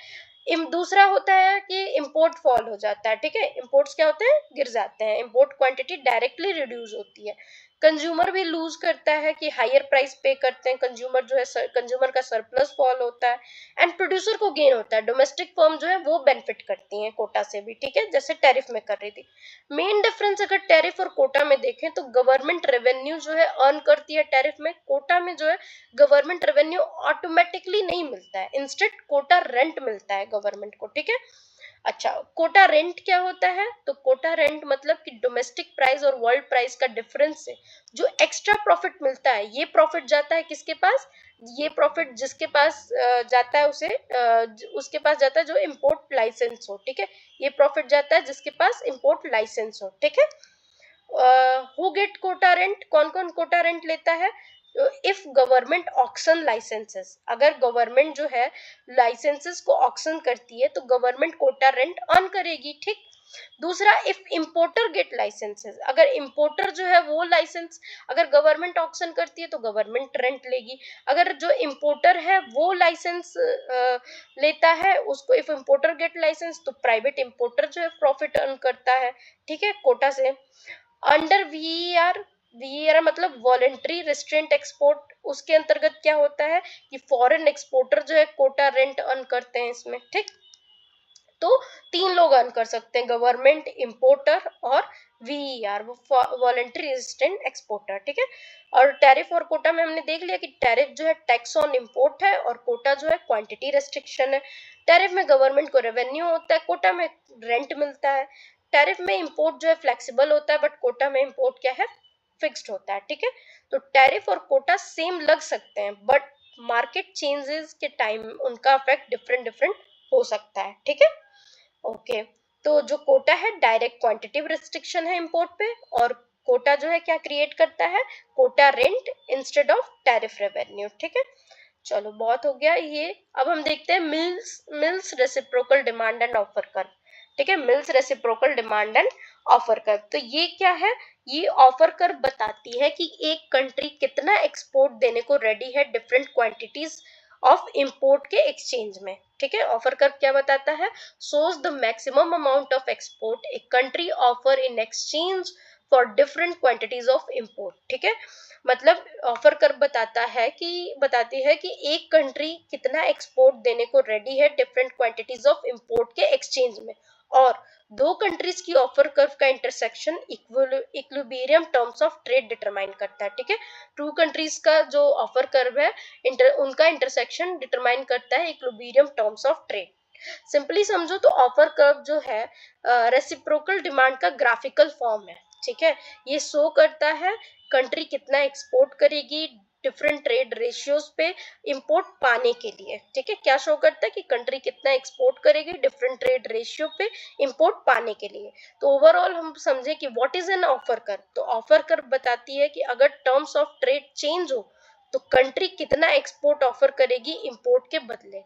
दूसरा होता है कि इंपोर्ट फॉल हो जाता है। ठीक है, इंपोर्ट्स क्या होते हैं, गिर जाते हैं, इंपोर्ट क्वांटिटी डायरेक्टली रिड्यूस होती है। कंज्यूमर भी लूज करता है कि हायर प्राइस पे करते हैं, कंज्यूमर जो है कंज्यूमर का सरप्लस फॉल होता है, एंड प्रोड्यूसर को गेन होता है। डोमेस्टिक फर्म जो है वो बेनिफिट करती हैं कोटा से भी। ठीक है, जैसे टैरिफ में कर रही थी। मेन डिफरेंस अगर टैरिफ और कोटा में देखें, तो गवर्नमेंट रेवेन्यू जो है अर्न करती है टैरिफ में, कोटा में जो है गवर्नमेंट रेवेन्यू ऑटोमेटिकली नहीं मिलता है, इंस्टेड कोटा रेंट मिलता है गवर्नमेंट को। ठीक है। अच्छा, कोटा रेंट क्या होता है? तो कोटा रेंट मतलब कि डोमेस्टिक प्राइस और वर्ल्ड प्राइस का डिफरेंस से जो एक्स्ट्रा प्रॉफिट मिलता है, ये प्रॉफिट जाता है किसके पास? ये प्रॉफिट जिसके पास जाता है उसे उसके पास जाता है जो इंपोर्ट लाइसेंस हो, ठीक है। ये प्रॉफिट जाता है जिसके पास इंपोर्ट लाइसेंस हो, ठीक है। Who get quota rent? कौन कौन कोटा रेंट लेता है? इफ गवर्नमेंट ऑक्शन लाइसेंसेस, अगर गवर्नमेंट जो है लाइसेंसेस को ऑक्शन करती है तो गवर्नमेंट कोटा रेंट अर्न करेगी, ठीक। दूसरा, इफ इंपोर्टर गेट लाइसेंसेस, अगर इंपोर्टर जो है वो लाइसेंस अगर गवर्नमेंट ऑक्शन करती है तो गवर्नमेंट रेंट लेगी। अगर जो इंपोर्टर है वो लाइसेंस लेता है उसको, इफ इंपोर्टर गेट लाइसेंस, तो प्राइवेट इंपोर्टर जो है प्रॉफिट अर्न करता है, ठीक है, कोटा से। अंडर वीईआर, वीईआर मतलब वॉलेंट्री रिस्ट्रेंट एक्सपोर्ट, उसके अंतर्गत क्या होता है कि फॉरेन एक्सपोर्टर जो है कोटा रेंट अर्न करते हैं इसमें, ठीक। तो 3 लोग अर्न कर सकते हैं, गवर्नमेंट, इंपोर्टर और वीईआर, वॉलेंट्री रेजिस्टेंट एक्सपोर्टर, ठीक है। और टैरिफ और कोटा में हमने देख लिया कि टैरिफ जो है टैक्स ऑन इंपोर्ट है और कोटा जो है क्वांटिटी रेस्ट्रिक्शन है। टैरिफ में गवर्नमेंट को रेवेन्यू होता है, कोटा में रेंट मिलता है। टैरिफ में इंपोर्ट जो है फ्लेक्सिबल होता है बट कोटा में इंपोर्ट क्या है, फिक्स्ड होता है, ठीक है। तो टैरिफ और कोटा सेम लग सकते हैं बट मार्केट चेंजेस के टाइम उनका इफेक्ट डिफरेंट डिफरेंट हो सकता है, ठीक है। ओके, तो जो कोटा है डायरेक्ट क्वांटिटेटिव रिस्ट्रिक्शन है इंपोर्ट पे, और कोटा जो है क्या क्रिएट करता है, quota rent instead of tariff revenue, ठीक है। चलो बहुत हो गया ये। अब हम देखते हैं mills mills reciprocal demand and offer curve, ठीक है। Mills reciprocal demand and offer curve, तो ये क्या है? ये ऑफर कर्व बताती है कि एक कंट्री कितना एक्सपोर्ट देने को रेडी है डिफरेंट क्वांटिटीज ऑफ इंपोर्ट के एक्सचेंज में, ठीक है। ऑफर कर्व क्या बताता है? shows the maximum amount of export a country offer in exchange for different quantities of import, ठीक है। मतलब ऑफर कर्व बताती है कि एक कंट्री कितना एक्सपोर्ट देने को रेडी है डिफरेंट क्वांटिटीज ऑफ इंपोर्ट के एक्सचेंज में, और दो कंट्रीज की ऑफर कर्व का intersection equilibrium terms of trade determine करता है, ठीक है। टू कंट्रीज का जो ऑफर कर्व है उनका इंटरसेक्शन डिटरमाइन करता है equilibrium terms of trade. Simply समझो तो ऑफर कर्व जो है रेसिप्रोकल डिमांड का ग्राफिकल फॉर्म है, ठीक है। ये शो करता है कंट्री कितना एक्सपोर्ट करेगी डिफरेंट ट्रेड रेशियोज पे इंपोर्ट पाने के लिए, ठीक है। क्या शो करता है कि कंट्री कितना एक्सपोर्ट करेगी डिफरेंट ट्रेड रेशियो पे इंपोर्ट पाने के लिए। तो ओवरऑल हम समझे कि what is an offer curve, तो ऑफर कर्व बताती है कि अगर टर्म्स ऑफ ट्रेड चेंज हो तो कंट्री कितना एक्सपोर्ट ऑफर करेगी इंपोर्ट के बदले,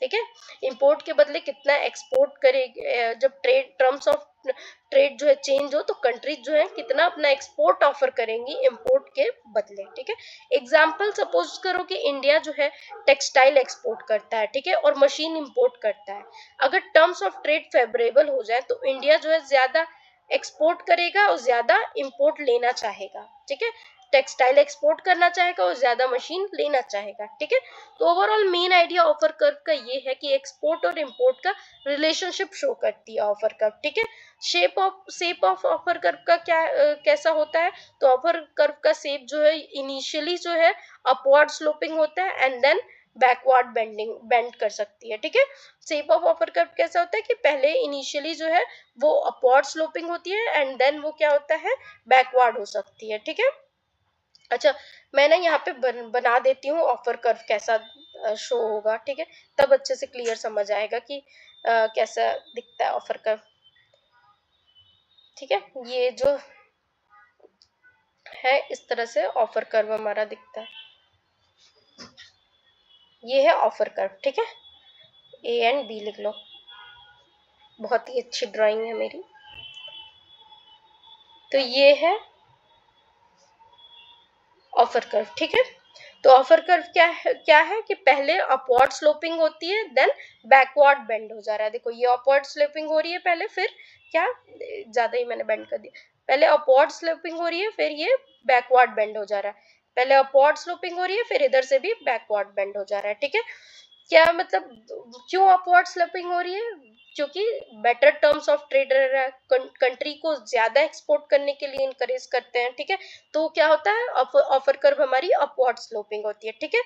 ठीक है। इंपोर्ट के बदले कितना एक्सपोर्ट करेगी, जब ट्रेड टर्म्स ऑफ ट्रेड जो है चेंज हो तो कंट्रीज जो है कितना अपना एक्सपोर्ट ऑफर करेंगी इंपोर्ट के बदले, ठीक है। एग्जांपल सपोज करो कि इंडिया जो है टेक्सटाइल एक्सपोर्ट करता है, ठीक है, और मशीन इंपोर्ट करता है। अगर टर्म्स ऑफ ट्रेड फेवरेबल हो जाए तो इंडिया जो है ज्यादा एक्सपोर्ट करेगा और ज्यादा इंपोर्ट लेना चाहेगा, ठीक है। टेक्सटाइल एक्सपोर्ट करना चाहेगा और ज्यादा मशीन लेना चाहेगा, ठीक है। तो overall main idea offer curve का ये है कि एक्सपोर्ट और इंपोर्ट का रिलेशनशिप शो करती है ऑफर कर्व, ठीक है। शेप ऑफ ऑफर कर्व का कैसा होता है? तो ऑफर कर्व का शेप जो है इनिशियली जो है अपवर्ड स्लोपिंग होता है एंड देन बैकवर्ड बेंड कर सकती है, ठीक है। शेप ऑफ ऑफर कर्व कैसा होता है कि पहले इनिशियली जो है वो अपवर्ड स्लोपिंग होती है एंड देन वो क्या होता है, बैकवर्ड हो सकती है, ठीक है। अच्छा, मैं ना यहाँ पे बना देती हूँ ऑफर कर्व कैसा शो होगा, ठीक है, तब अच्छे से क्लियर समझ आएगा कि कैसा दिखता है ऑफर कर्व, ठीक है। ये जो है इस तरह से ऑफर कर्व हमारा दिखता है, ये है ऑफर कर्व, ठीक है। ए एंड बी लिख लो, बहुत ही अच्छी ड्राइंग है मेरी। तो ये है ऑफर कर्व, ठीक है। तो ऑफर कर्व क्या है कि पहले अपवर्ड स्लोपिंग होती है देन बैकवर्ड बेंड हो जा रहा है। देखो ये अपवर्ड स्लोपिंग हो रही है पहले, फिर क्या, ज्यादा ही मैंने बेंड कर दिया, पहले अपवर्ड स्लोपिंग हो रही है फिर ये बैकवर्ड बेंड हो जा रहा है, पहले अपवर्ड स्लोपिंग हो रही है फिर इधर से भी बैकवर्ड बेंड हो जा रहा है, ठीक है। क्या मतलब, क्यों अपवर्ड स्लोपिंग हो रही है? क्योंकि better terms of trade country को ज्यादा एक्सपोर्ट करने के लिए इनकरेज करते हैं, ठीक है। तो क्या होता है, ऑफर कर्व हमारी अपवर्ड स्लोपिंग होती है, ठीक है।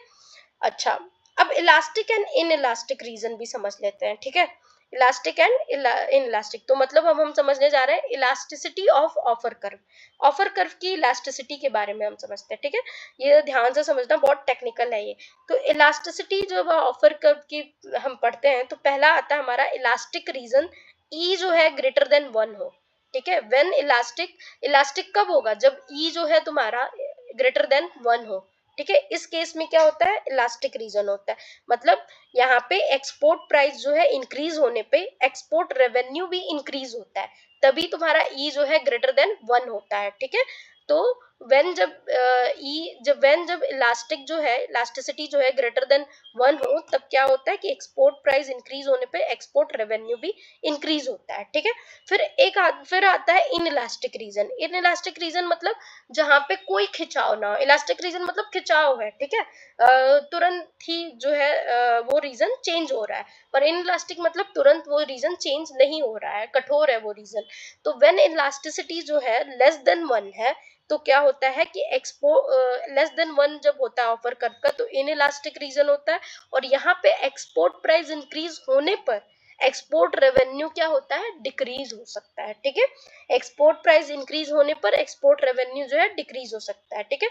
अच्छा, अब elastic and inelastic region भी समझ लेते हैं, ठीक है। Elastic and inelastic. तो मतलब अब हम समझने जा रहे हैं elasticity of offer curve. Offer curve की इलास्टिसिटी के बारे में हम समझते हैं, ठीक है। ये ध्यान से समझना, बहुत टेक्निकल है ये। तो इलास्टिसिटी जब ऑफर कर्व की हम पढ़ते हैं तो पहला आता है हमारा इलास्टिक रीजन, ई जो है ग्रेटर देन 1 हो, ठीक है। व्हेन इलास्टिक, इलास्टिक कब होगा, जब ई जो है तुम्हारा ग्रेटर देन 1 हो, ठीक है। इस केस में क्या होता है, इलास्टिक रीजन होता है। मतलब यहाँ पे एक्सपोर्ट प्राइस जो है इंक्रीज होने पे एक्सपोर्ट रेवेन्यू भी इंक्रीज होता है, तभी तुम्हारा ई जो है ग्रेटर देन 1 होता है, ठीक है। तो जब इलास्टिक जो है, इलास्टिसिटी जो है ग्रेटर देन 1 हो, तब क्या होता है कि एक्सपोर्ट प्राइस इंक्रीज होने पे एक्सपोर्ट रेवेन्यू भी इंक्रीज होता है, ठीक है। फिर आता है inelastic region. Inelastic region मतलब जहां पे कोई खिंचाव ना हो। इलास्टिक रीजन मतलब खिंचाव है, ठीक है, तुरंत ही जो है वो रीजन चेंज हो रहा है। और इन इलास्टिक मतलब तुरंत वो रीजन चेंज नहीं हो रहा है, कठोर है वो रीजन। तो व्हेन इलास्टिसिटी जो है लेस देन 1 है, तो क्या होता है कि लेस देन 1 जब होता है ऑफर कर्व का, तो इन इलास्टिक रीजन होता है। और यहाँ पे एक्सपोर्ट प्राइस इंक्रीज होने पर एक्सपोर्ट रेवेन्यू क्या होता है, डिक्रीज हो सकता है, ठीक है। एक्सपोर्ट प्राइस इंक्रीज होने पर एक्सपोर्ट रेवेन्यू जो है डिक्रीज हो सकता है, ठीक है।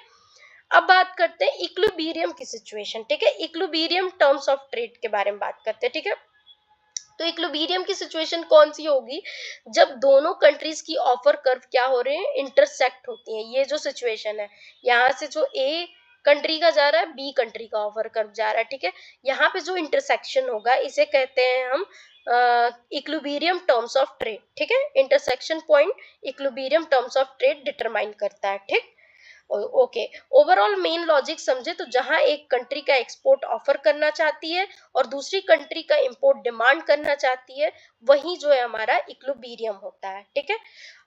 अब बात करते हैं इक्विलिब्रियम की सिचुएशन, ठीक है। इक्विलिब्रियम टर्म्स ऑफ ट्रेड के बारे में बात करते हैं, ठीक है। तो इक्विलिब्रियम की सिचुएशन कौन सी होगी, जब दोनों कंट्रीज की ऑफर कर्व क्या हो रहे हैं, इंटरसेक्ट होती है। ये जो सिचुएशन है, यहाँ से जो ए कंट्री का जा रहा है, बी कंट्री का ऑफर कर्व जा रहा है, ठीक है। यहाँ पे जो इंटरसेक्शन होगा इसे कहते हैं हम इक्विलिब्रियम टर्म्स ऑफ ट्रेड, ठीक है। Intersection point equilibrium terms of trade determine करता है, ठीक। ओके, ओवरऑल मेन लॉजिक समझे तो जहां एक कंट्री का एक्सपोर्ट ऑफर करना चाहती है और दूसरी कंट्री का इंपोर्ट डिमांड करना चाहती है, वही जो है हमारा इक्विलिब्रियम होता है, ठीक है।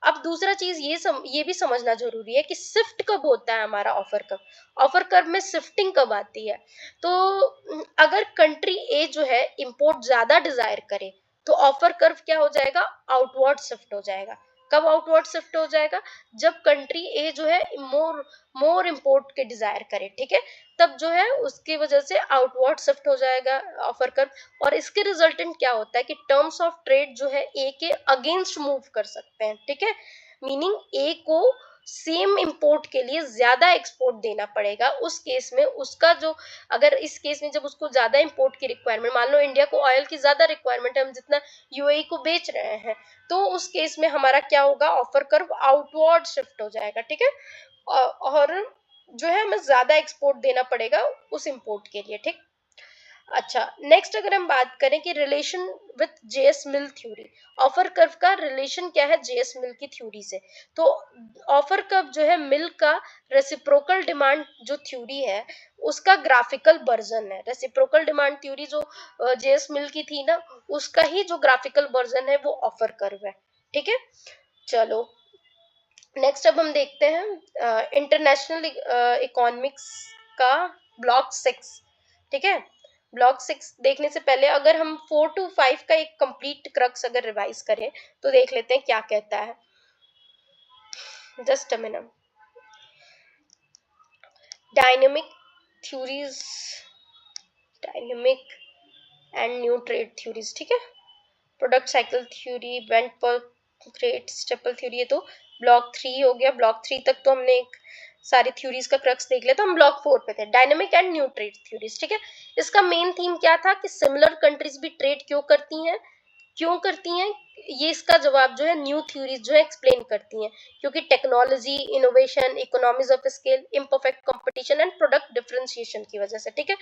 अब दूसरा चीज ये भी समझना जरूरी है कि शिफ्ट कब होता है हमारा ऑफर कर्व। ऑफर कर्व में शिफ्टिंग कब आती है, तो अगर कंट्री ए जो है इंपोर्ट ज्यादा डिजायर करे, तो ऑफर कर्व क्या हो जाएगा, आउटवर्ड शिफ्ट हो जाएगा। कब आउटवर्ड शिफ्ट हो जाएगा, जब कंट्री ए जो है मोर इंपोर्ट के डिजायर करे, ठीक है, तब जो है उसकी वजह से आउटवर्ड शिफ्ट हो जाएगा ऑफर कर्व। और इसके रिजल्टेंट क्या होता है कि टर्म्स ऑफ ट्रेड जो है ए के अगेंस्ट मूव कर सकते हैं, ठीक है। मीनिंग ए को सेम इंपोर्ट के लिए ज्यादा एक्सपोर्ट देना पड़ेगा। उस केस में उसका जो, अगर इस केस में जब उसको ज्यादा इंपोर्ट की रिक्वायरमेंट, मान लो इंडिया को ऑयल की ज्यादा रिक्वायरमेंट है, हम जितना यूएई को बेच रहे हैं, तो उस केस में हमारा क्या होगा, ऑफर कर्व आउटवर्ड शिफ्ट हो जाएगा, ठीक है। और जो है हमें ज्यादा एक्सपोर्ट देना पड़ेगा उस इंपोर्ट के लिए, ठीक। अच्छा, नेक्स्ट अगर हम बात करें कि relation with JS mill theory, offer curve का रिलेशन क्या है जेएस मिल की थ्योरी से। तो ऑफर कर्व जो है मिल का रेसिप्रोकल डिमांड जो थ्योरी है, उसका ग्राफिकल वर्जन है। रेसिप्रोकल डिमांड थ्योरी जो जेएस मिल की थी ना, उसका ही जो ग्राफिकल वर्जन है वो ऑफर कर्व है, ठीक है। चलो नेक्स्ट अब हम देखते हैं इंटरनेशनल इकोनॉमिक्स का ब्लॉक 6, ठीक है। ब्लॉक 6 देखने से पहले अगर हम 4 to 5 का एक कंप्लीट क्रक्स अगर रिवाइज करें, तो देख लेते हैं क्या कहता है। Just a minute. Dynamic theories, dynamic and new trade theories, ठीक है। प्रोडक्ट साइकिल थ्योरी, इवेंट पर ग्रेट स्टेपल थ्योरी, ये तो ब्लॉक 3 हो गया। ब्लॉक 3 तक तो हमने एक सारी थ्योरीज का क्रक्स देख लिया, तो हम ब्लॉक 4 पे थे, dynamic and new trade theories, ठीक है। इसका मेन थीम क्या था कि सिमिलर कंट्रीज भी ट्रेड क्यों करती हैं, ये इसका जवाब जो है न्यू थ्योरीज जो है एक्सप्लेन करती हैं, क्योंकि technology, innovation, economies of scale, imperfect competition and product differentiation की वजह से, ठीक है।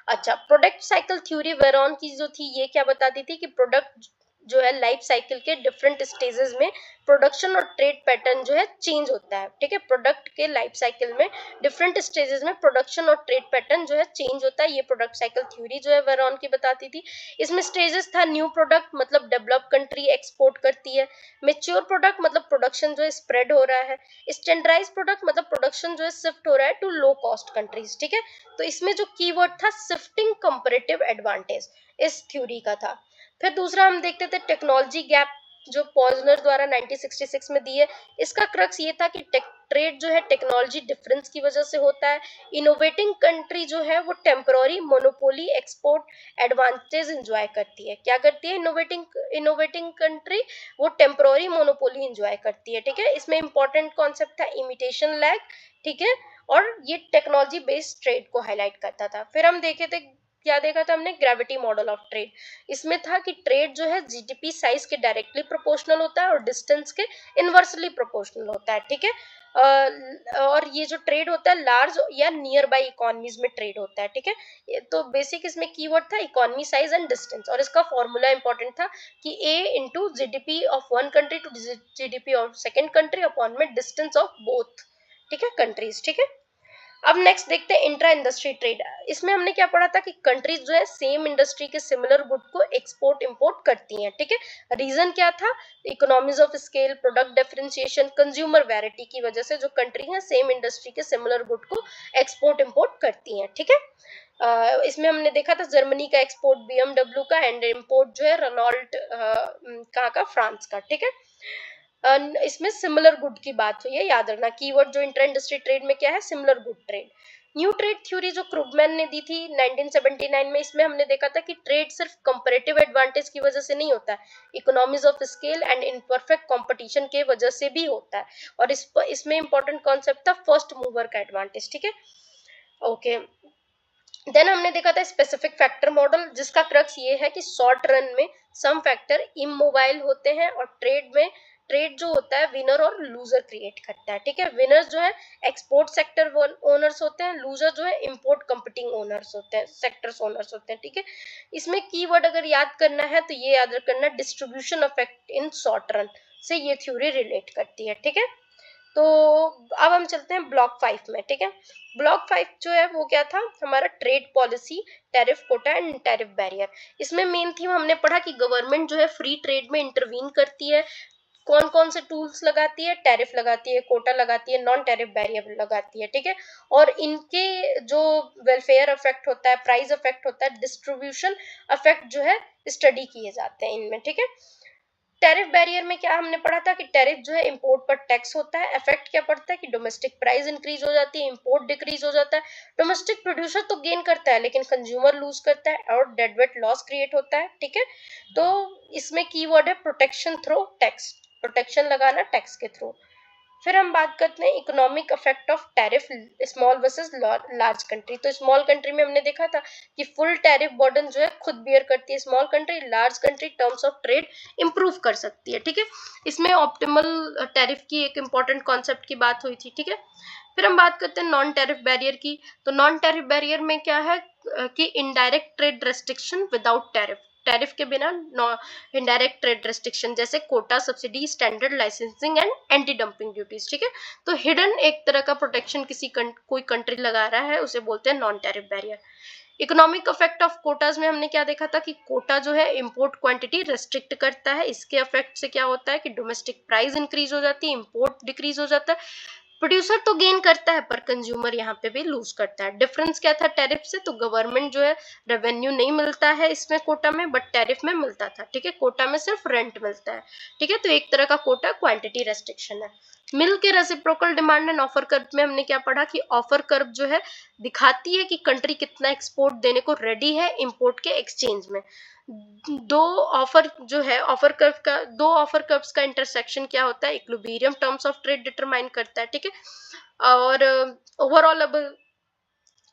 अच्छा, प्रोडक्ट साइकिल थ्योरी वेरॉन की जो थी, ये क्या बताती थी कि प्रोडक्ट जो है लाइफ साइकिल के डिफरेंट स्टेजेस में प्रोडक्शन और ट्रेड पैटर्न जो है चेंज होता है, ठीक है। प्रोडक्ट के लाइफ साइकिल में डिफरेंट स्टेजेस में प्रोडक्शन और ट्रेड पैटर्न जो है चेंज होता है, ये प्रोडक्ट साइकिल थ्योरी जो है वेरॉन की बताती थी। इसमें स्टेजेस था, न्यू प्रोडक्ट मतलब डेवलप कंट्री एक्सपोर्ट करती है, मेच्योर प्रोडक्ट मतलब प्रोडक्शन जो है स्प्रेड हो रहा है, स्टैंडर्डाइज प्रोडक्ट मतलब प्रोडक्शन जो है शिफ्ट हो रहा है टू लो कॉस्ट कंट्रीज, ठीक है। तो इसमें जो कीवर्ड था शिफ्टिंग कंपैरेटिव एडवांटेज, इस थ्योरी का था। फिर दूसरा हम देखते थे टेक्नोलॉजी गैप जो पॉजनर द्वारा 1966 में दी है, इसका क्रक्स ये था कि ट्रेड जो है टेक्नोलॉजी डिफरेंस की वजह से होता है। इनोवेटिंग कंट्री जो है वो temporary monopoly export advantage enjoy करती है। क्या करती है इनोवेटिंग कंट्री? वो टेम्पररी मोनोपोली एंजॉय करती है। ठीक है, इसमें इंपॉर्टेंट कॉन्सेप्ट था इमिटेशन लैग। ठीक है, और ये टेक्नोलॉजी बेस्ड ट्रेड को हाईलाइट करता था। फिर हम देखे थे, क्या देखा था हमने? Gravity model of trade. इसमें था कि ट्रेड जो है जीडीपी साइज के डायरेक्टली प्रोपोर्शनल होता है और डिस्टेंस के इनवर्सली प्रोपोर्शनल होता है। ठीक है, और ये जो ट्रेड होता है लार्ज या नियर बाई इकोनॉमीज में ट्रेड होता है। ठीक है, तो बेसिक इसमें कीवर्ड था इकोनॉमी साइज एंड डिस्टेंस, और इसका फॉर्मूला इंपॉर्टेंट था कि A into GDP of one country to GDP of second country upon में डिस्टेंस ऑफ बोथ, ठीक है, कंट्रीज। ठीक है, अब नेक्स्ट देखते हैं इंट्रा इंडस्ट्री ट्रेड। इसमें हमने क्या पढ़ा था कि कंट्रीज जो है सेम इंडस्ट्री के सिमिलर गुड को एक्सपोर्ट इंपोर्ट करती हैं। ठीक है, रीजन क्या था? Economies of scale, product differentiation, consumer variety की वजह से जो कंट्री है सेम इंडस्ट्री के सिमिलर गुड को एक्सपोर्ट इंपोर्ट करती हैं। ठीक है, इसमें हमने देखा था जर्मनी का एक्सपोर्ट बीएमडब्ल्यू का, एंड इंपोर्ट जो है रेनॉल्ट कहाँ का? फ्रांस का। ठीक है, इसमें सिमिलर गुड की बात हुई है, याद रखना कीवर्ड जो इंटर इंडस्ट्री ट्रेड में क्या है? Similar good trade. New trade theory जो क्रुगमैन ने दी थी 1979 में, इसमें हमने देखा था कि ट्रेड सिर्फ कंपैरेटिव एडवांटेज की वजह से नहीं होता है, economies of scale and imperfect competition के वजह से भी होता है। और इसमें इंपॉर्टेंट कॉन्सेप्ट था फर्स्ट मूवर का एडवांटेज। ठीक है, ओके। देन हमने देखा था स्पेसिफिक फैक्टर मॉडल, जिसका क्रक्स ये है कि शॉर्ट रन में सम फैक्टर इमोबाइल होते हैं और ट्रेड जो होता है विनर और लूजर क्रिएट करता है। ठीक है, विनर जो है एक्सपोर्ट सेक्टर ओनर्स होते हैं, लूजर जो है इंपोर्ट कंपीटिंग ओनर्स होते हैं, सेक्टर्स ओनर्स होते हैं। ठीक है, इसमें कीवर्ड अगर याद करना है तो ये याद रखना, distribution effect in short run से ये थ्योरी रिलेट करती है। ठीक है, तो अब हम चलते हैं ब्लॉक 5 में। ठीक है, ब्लॉक 5 जो है वो क्या था? हमारा trade policy, tariff quota and tariff barrier. इसमें मेन थीम हमने पढ़ा कि गवर्नमेंट जो है फ्री ट्रेड में इंटरवीन करती है। कौन कौन से टूल्स लगाती है? टैरिफ लगाती है, कोटा लगाती है, नॉन टैरिफ बैरियर लगाती है। ठीक है, और इनके जो वेलफेयर इफेक्ट होता है, प्राइस इफेक्ट होता है, डिस्ट्रीब्यूशन इफेक्ट जो है स्टडी किए जाते हैं इनमें। ठीक है, टैरिफ बैरियर में क्या हमने पढ़ा था कि टैरिफ जो है इंपोर्ट पर टैक्स होता है। इफेक्ट क्या पड़ता है कि डोमेस्टिक प्राइस इंक्रीज हो जाती है, इंपोर्ट डिक्रीज हो जाता है। डोमेस्टिक प्रोड्यूसर तो गेन करता है लेकिन कंज्यूमर लूज करता है और डेडवेट लॉस क्रिएट होता है। ठीक है, तो इसमें कीवर्ड है प्रोटेक्शन थ्रू टैक्स, प्रोटेक्शन लगाना टैक्स के थ्रू। फिर हम बात करते हैं economic effect of tariff small versus large country. तो स्मॉल कंट्री में हमने देखा था कि फुल टैरिफ बर्डन जो है खुद बियर करती है small country, large country terms of trade improve कर सकती है। ठीक है, इसमें ऑप्टिमल टैरिफ की एक इंपॉर्टेंट कॉन्सेप्ट की बात हुई थी। ठीक है, फिर हम बात करते हैं नॉन टैरिफ बैरियर की। तो नॉन टैरिफ बैरियर में क्या है कि indirect trade restriction without tariff, tariff के बिना इनडायरेक्ट ट्रेड रेस्ट्रिक्शन, जैसे quota, subsidy, standard licensing and anti dumping duties. ठीक है, तो हिडन एक तरह का प्रोटेक्शन कोई कंट्री लगा रहा है, उसे बोलते हैं non tariff barrier. Economic effect of Kota's में हमने क्या देखा था कि कोटा जो है इंपोर्ट क्वांटिटी रेस्ट्रिक्ट करता है। इसके इफेक्ट से क्या होता है कि डोमेस्टिक प्राइस इंक्रीज हो जाती है, इंपोर्ट डिक्रीज हो जाता है। प्रोड्यूसर तो गेन करता है पर कंज्यूमर यहाँ पे भी लूज करता है। डिफरेंस क्या था टैरिफ से? तो गवर्नमेंट जो है रेवेन्यू नहीं मिलता है इसमें कोटा में, बट टैरिफ में मिलता था। ठीक है, कोटा में सिर्फ रेंट मिलता है। ठीक है, तो एक तरह का कोटा क्वांटिटी रेस्ट्रिक्शन है। मिल के reciprocal demand and offer curve में हमने क्या पढ़ा कि ऑफर कर्व जो है दिखाती है कि कंट्री कितना एक्सपोर्ट देने को रेडी है इंपोर्ट के एक्सचेंज में। दो ऑफर जो है दो ऑफर कर्व्स का इंटरसेक्शन क्या होता है? Equilibrium terms of trade determine करता है। ठीक है, और ओवरऑल अब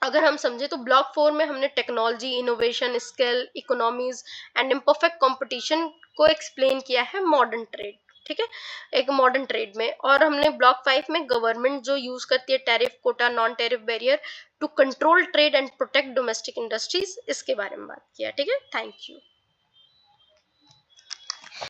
अगर हम समझे तो ब्लॉक 4 में हमने technology, innovation, scale, economies and imperfect competition को एक्सप्लेन किया है मॉडर्न ट्रेड। ठीक है, एक मॉडर्न ट्रेड में। और हमने ब्लॉक 5 में गवर्नमेंट जो यूज करती है tariff, quota, non tariff barrier to control trade and protect domestic industries, इसके बारे में बात किया। ठीक है, थैंक यू।